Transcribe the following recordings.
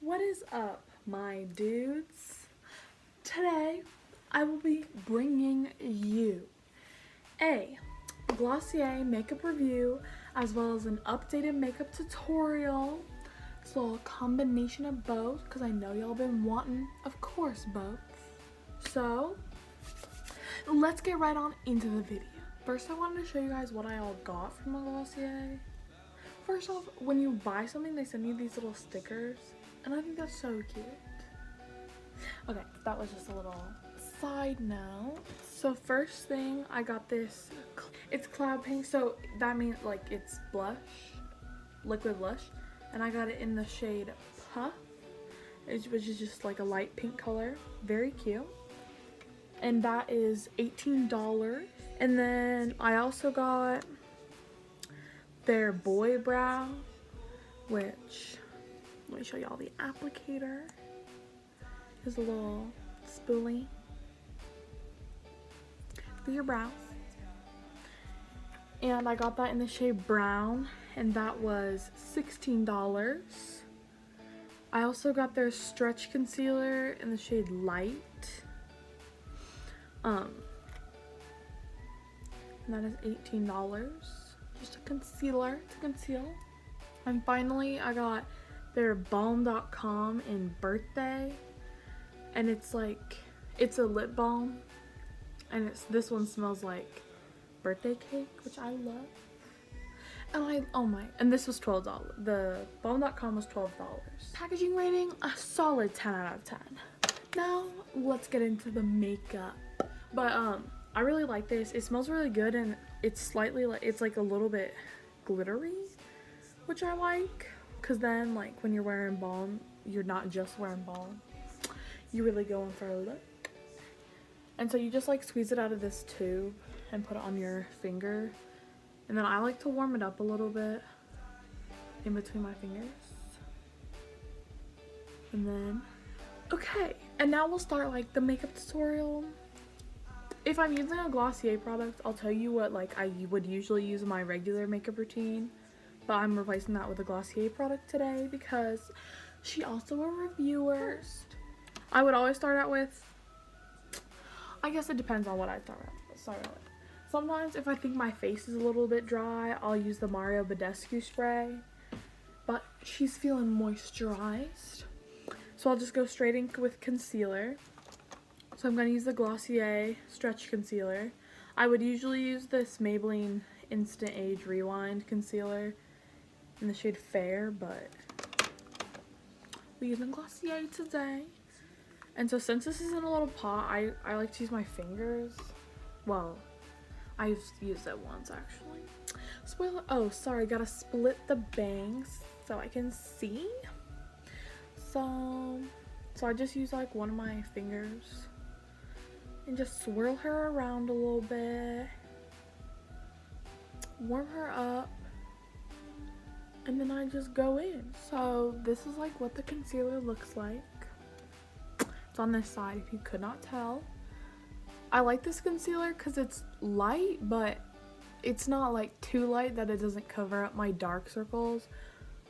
What is up, my dudes? Today, I will be bringing you a Glossier makeup review as well as an updated makeup tutorial. So a combination of both because I know y'all been wanting, of course, both. So, let's get right on into the video. First, I wanted to show you guys what I all got from a Glossier. First off, when you buy something, they send you these little stickers, and I think that's so cute. Okay, that was just a little side note. So first thing, I got this, it's cloud pink, so that means like it's blush, liquid blush, and I got it in the shade Puff, which is just like a light pink color, very cute. And that is $18. And then I also got their boy brow, which, let me show y'all the applicator. Here's a little spoolie for your brows. And I got that in the shade brown, and that was $16. I also got their stretch concealer in the shade light. And that is $18. Just a concealer to conceal. And finally, I got their balm.com in birthday, and it's like, it's a lip balm, and this one smells like birthday cake, which I love. And and this was $12. The balm.com was $12. Packaging rating, a solid 10 out of 10. Now let's get into the makeup. But I really like this. It smells really good, and it's slightly like, it's like a little bit glittery, which I like, because then like when you're wearing balm, you're not just wearing balm, you're really going for a look. And so you just like squeeze it out of this tube and put it on your finger, and then I like to warm it up a little bit in between my fingers. And then, okay, and now we'll start like the makeup tutorial. If I'm using a Glossier product, I'll tell you what like I would usually use in my regular makeup routine, but I'm replacing that with a Glossier product today because she's also a reviewer. First, I would always start out with, I guess it depends on what I start out with. Sometimes if I think my face is a little bit dry, I'll use the Mario Badescu spray, but she's feeling moisturized, so I'll just go straight in with concealer. So I'm going to use the Glossier Stretch Concealer. I would usually use this Maybelline Instant Age Rewind Concealer in the shade Fair, but we're using Glossier today. And so since this is in a little pot, I like to use my fingers. Well, I've used it once actually. Spoiler, oh sorry, gotta split the bangs so I can see. So I just use like one of my fingers and just swirl her around a little bit, warm her up, and then I just go in. So this is like what the concealer looks like. It's on this side if you could not tell. I like this concealer because it's light, but it's not like too light that it doesn't cover up my dark circles.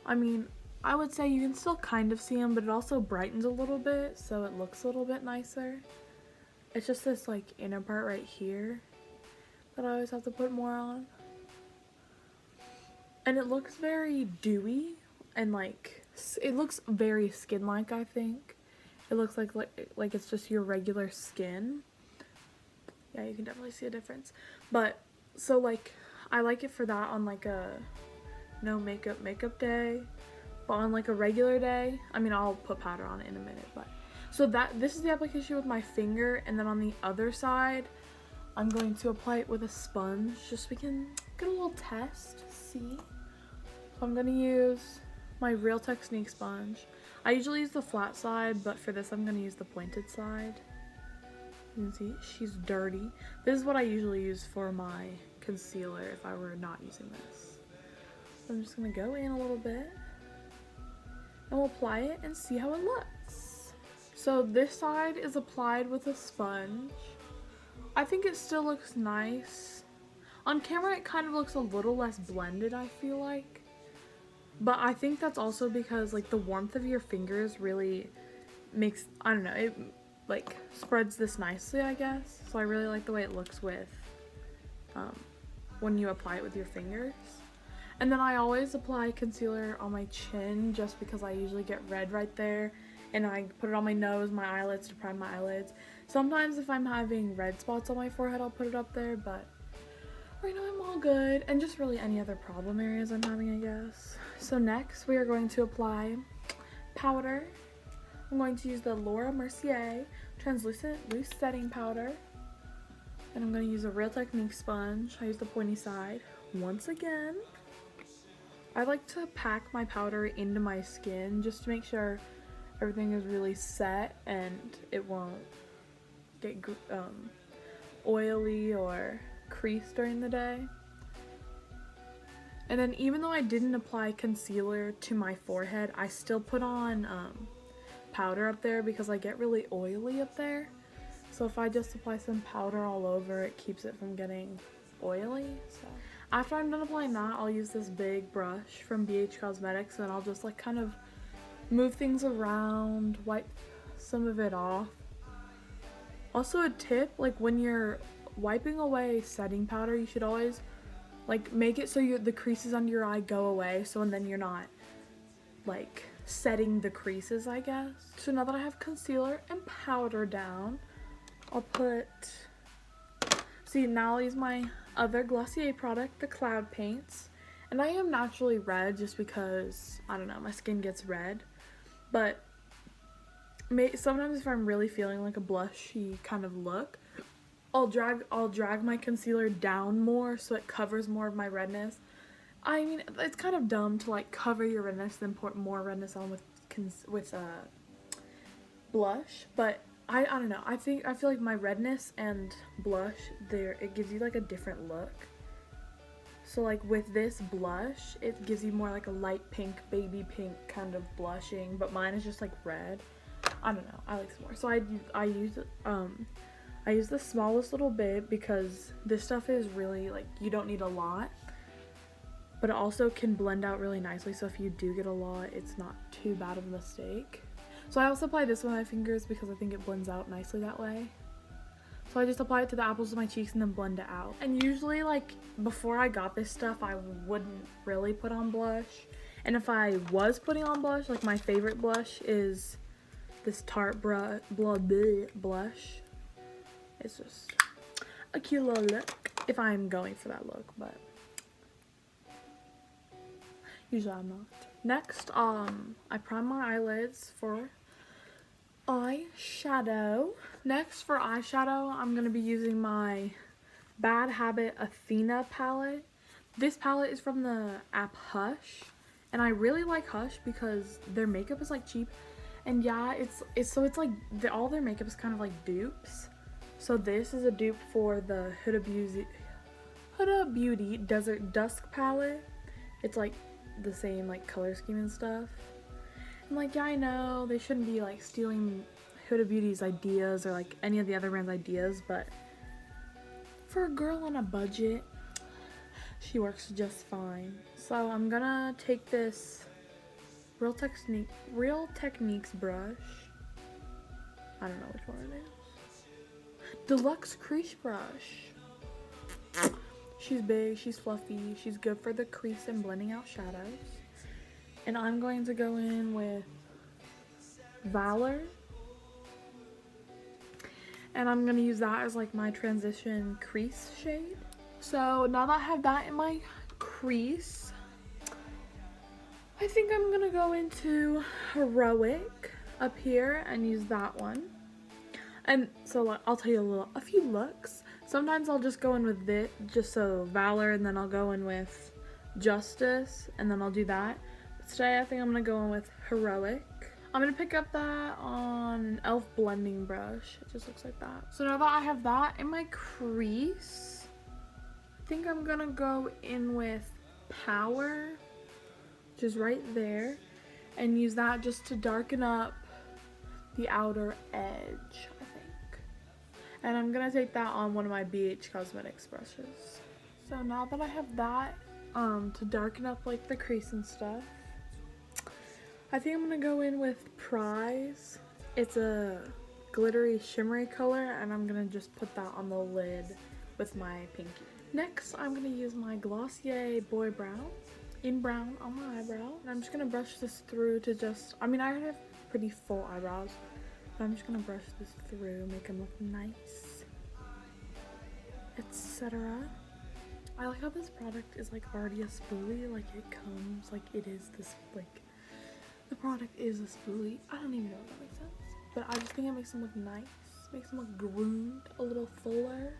I mean, I would say you can still kind of see them, but it also brightens a little bit, so it looks a little bit nicer. It's just this like inner part right here that I always have to put more on. And it looks very dewy, and like it looks very skin-like, I think. It looks like it's just your regular skin. Yeah, you can definitely see a difference. But so like I like it for that on like a no makeup day. But on like a regular day, I mean, I'll put powder on it in a minute, but so this is the application with my finger, and then on the other side I'm going to apply it with a sponge just so we can get a little test, see. So I'm going to use my Real Technique sponge. I usually use the flat side, but for this I'm going to use the pointed side. You can see she's dirty. This is what I usually use for my concealer if I were not using this. So I'm just going to go in a little bit, and we'll apply it and see how it looks. So this side is applied with a sponge. I think it still looks nice. On camera it kind of looks a little less blended, I feel like. But I think that's also because like the warmth of your fingers really makes, I don't know, it like spreads this nicely, I guess. So I really like the way it looks with when you apply it with your fingers. And then I always apply concealer on my chin just because I usually get red right there, and I put it on my nose, my eyelids to prime my eyelids. Sometimes if I'm having red spots on my forehead, I'll put it up there, but right now I'm all good, and just really any other problem areas I'm having, I guess. So next we are going to apply powder. I'm going to use the Laura Mercier translucent loose setting powder, and I'm going to use a Real Technique sponge. I use the pointy side. Once again, I like to pack my powder into my skin just to make sure everything is really set and it won't get oily or crease during the day. And then even though I didn't apply concealer to my forehead, I still put on powder up there because I get really oily up there. So if I just apply some powder all over, it keeps it from getting oily. So after I'm done applying that, I'll use this big brush from BH Cosmetics, and I'll just like kind of move things around, wipe some of it off. Also a tip, like when you're wiping away setting powder, you should always like make it so the creases under your eye go away, so and then you're not like setting the creases, I guess. So now that I have concealer and powder down, I'll put, see, now I'll use my other Glossier product, the Cloud Paints. And I am naturally red just because, I don't know, my skin gets red. But sometimes if I'm really feeling like a blushy kind of look, I'll drag my concealer down more so it covers more of my redness. I mean, it's kind of dumb to like cover your redness then put more redness on with blush, but I don't know. I feel like my redness and blush it gives you like a different look. So like with this blush, it gives you more like a light pink, baby pink kind of blushing, but mine is just like red. I don't know. I like some more. So I use the smallest little bit because this stuff is really like, you don't need a lot, but it also can blend out really nicely. So if you do get a lot, it's not too bad of a mistake. So I also apply this with my fingers because I think it blends out nicely that way. So I just apply it to the apples of my cheeks and then blend it out. And usually like before I got this stuff, I wouldn't really put on blush. And if I was putting on blush, like my favorite blush is this Tarte blush. It's just a cute little look if I'm going for that look, but usually I'm not. Next, I prime my eyelids for eyeshadow. Next, for eyeshadow, I'm going to be using my Bad Habit Athena palette. This palette is from the app Hush, and I really like Hush because their makeup is like cheap, and yeah, it's like all their makeup is kind of like dupes. So this is a dupe for the Huda Beauty Desert Dusk palette. It's like the same like color scheme and stuff. And like, yeah, I know they shouldn't be like stealing Huda Beauty's ideas or like any of the other brands' ideas, but for a girl on a budget, she works just fine. So I'm gonna take this Real Techniques brush. I don't know which one it is. Deluxe Crease Brush. She's big, she's fluffy, she's good for the crease and blending out shadows. And I'm going to go in with Valor. And I'm going to use that as like my transition crease shade. So now that I have that in my crease, I think I'm going to go into Heroic up here and use that one. And so I'll tell you a few looks. Sometimes I'll just go in with this, just so Valor, and then I'll go in with Justice, and then I'll do that. But today I think I'm going to go in with Heroic. I'm going to pick up that on an e.l.f. blending brush. It just looks like that. So now that I have that in my crease, I think I'm going to go in with Power, which is right there, and use that just to darken up the outer edge, I think. And I'm gonna take that on one of my BH Cosmetics brushes. So now that I have that to darken up like the crease and stuff, I think I'm gonna go in with Prize. It's a glittery shimmery color, and I'm gonna just put that on the lid with my pinky. Next, I'm gonna use my Glossier Boy Brow in brown on my eyebrow. And I'm just gonna brush this through to just, I mean, I have pretty full eyebrows, but I'm just gonna brush this through, make them look nice, etc. I like how this product is like already a spoolie, like it comes, like it is this, like the product is a spoolie. I don't even know if that makes sense, but I just think it makes them look nice, makes them look groomed, a little fuller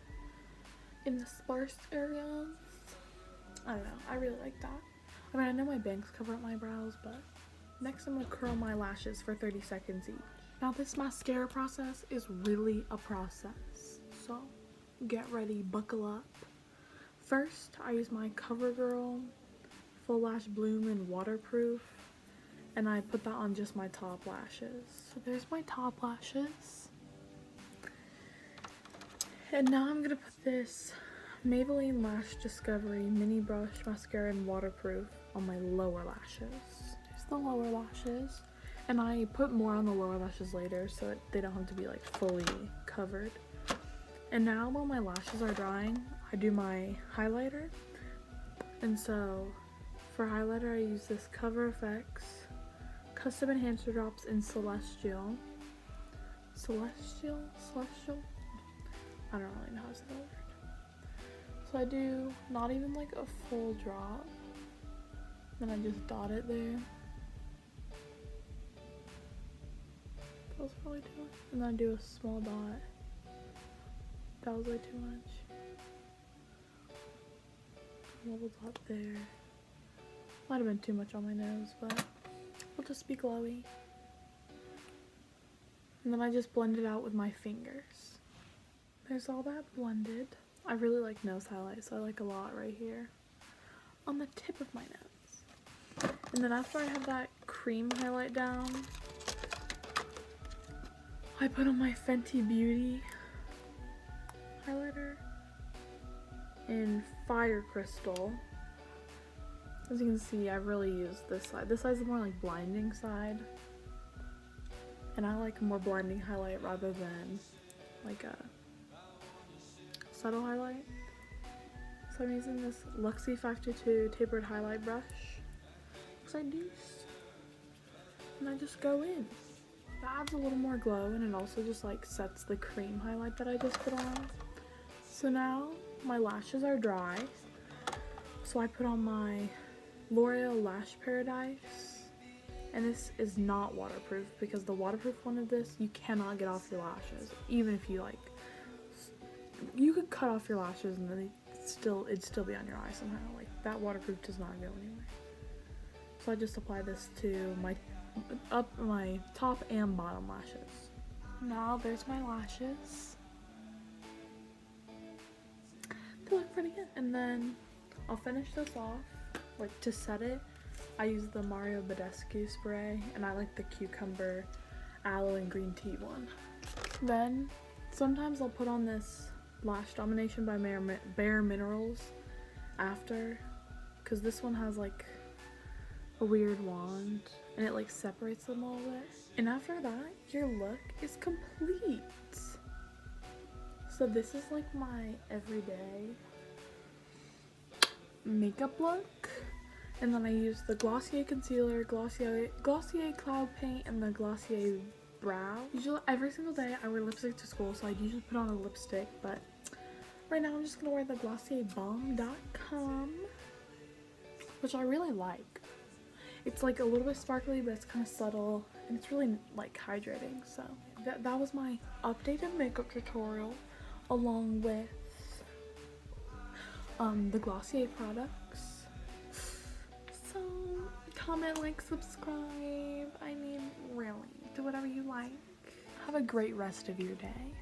in the sparse areas. I don't know, I really like that. I mean, I know my bangs cover up my brows, but next I'm gonna curl my lashes for 30 seconds each. Now this mascara process is really a process, so get ready, buckle up. First, I use my CoverGirl Full Lash Bloom in Waterproof, and I put that on just my top lashes. So there's my top lashes. And now I'm gonna put this Maybelline Lash Discovery Mini Brush Mascara in Waterproof on my lower lashes. There's the lower lashes. And I put more on the lower lashes later so they don't have to be like fully covered. And now while my lashes are drying, I do my highlighter. And so for highlighter, I use this Cover FX Custom Enhancer Drops in Celestial. Celestial? I don't really know how to say that word. So I do not even like a full drop. Then I just dot it there. That was probably too much. And then I do a small dot. That was way too much. A little dot there. Might have been too much on my nose, but we'll just be glowy. And then I just blend it out with my fingers. There's all that blended. I really like nose highlight, so I like a lot right here on the tip of my nose. And then after I have that cream highlight down, I put on my Fenty Beauty highlighter in Fire Crystal. As you can see, I really used this side. This side's the more like blinding side, and I like a more blinding highlight rather than like a subtle highlight. So I'm using this Luxie 522 tapered highlight brush. Looks like this. And I just go in. That adds a little more glow, and it also just like sets the cream highlight that I just put on. So now my lashes are dry. So I put on my L'Oreal Lash Paradise. And this is not waterproof because the waterproof one of this, you cannot get off your lashes. Even if you like, you could cut off your lashes and then it'd still be on your eye somehow. Like that waterproof does not go anywhere. So I just apply this to my top and bottom lashes. Now there's my lashes. They look pretty good. And then I'll finish this off. Like to set it, I use the Mario Badescu spray, and I like the cucumber, aloe, and green tea one. Then sometimes I'll put on this Lash Domination by Bare Minerals after, because this one has like a weird wand and it like separates them a little bit. And after that, your look is complete. So this is like my everyday makeup look. And then I use the Glossier concealer, Glossier Cloud Paint, and the Glossier brow. Usually every single day I wear lipstick to school, so I usually put on a lipstick, but right now I'm just gonna wear the Glossier Balm.com, which I really like. It's like a little bit sparkly, but it's kind of subtle, and it's really like hydrating. So that was my updated makeup tutorial, along with the Glossier products. So comment, like, subscribe. I mean, really, do whatever you like. Have a great rest of your day.